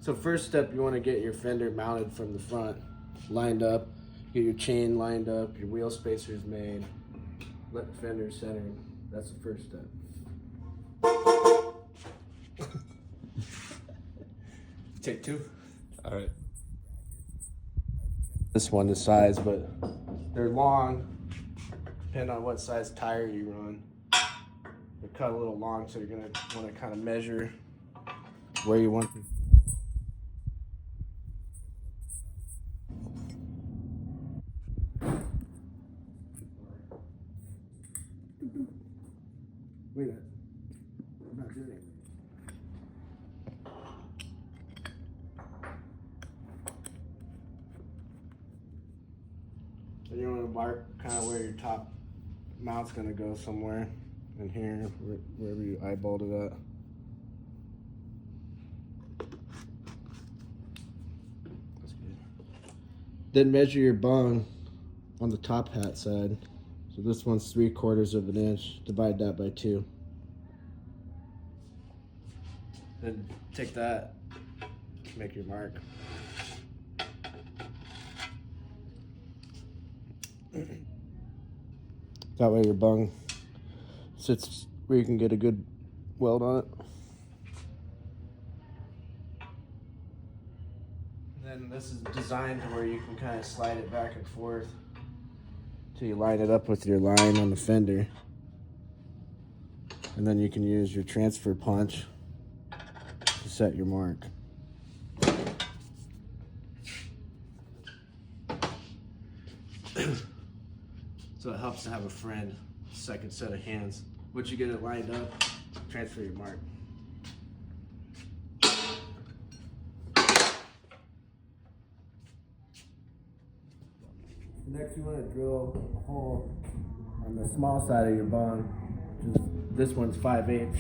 So first step, you want to get your fender mounted from the front, lined up, get your chain lined up, your wheel spacers made, let the fender center. That's the first step. Take two. All right. This one the size, but they're long, depending on what size tire you run. They're cut a little long, so you're gonna want to kind of measure where you want to. Wait a minute. I'm not doing anything. So you want to mark kind of where your top mount's going to go somewhere in here, wherever you eyeballed it at. That's good. Then measure your bung on the top hat side. So this one's 3/4 of an inch. Divide that by 2. Then take that, make your mark. That way your bung sits where you can get a good weld on it. Then this is designed to where you can kind of slide it back and forth till you line it up with your line on the fender. And then you can use your transfer punch to set your mark. So it helps to have a friend, second set of hands. Once you get it lined up, transfer your mark. Next, you want to drill a hole on the small side of your bung. This one's 5/8.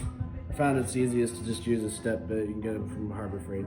I found it's easiest to just use a step bit. You can get them from Harbor Freight.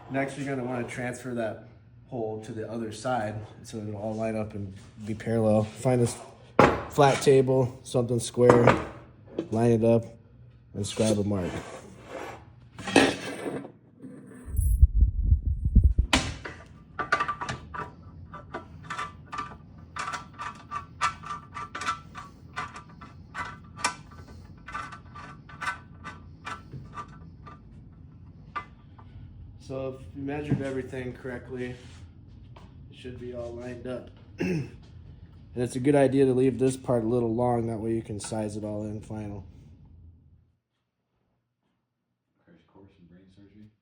Next, you're going to want to transfer that hole to the other side so it'll all line up and be parallel. Find this flat table, something square, line it up, and scribe a mark. So if you measured everything correctly, it should be all lined up. And it's a good idea to leave this part a little long, that way you can size it all in final. Crash course in brain surgery.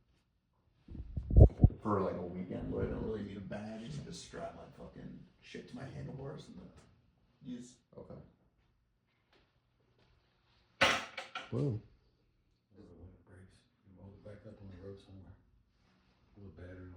For like a weekend where I don't really need a bag and just strap my fucking shit to my handlebars and use. Okay. Whoa. When it breaks, you mold it back up on the road somewhere. With a battery.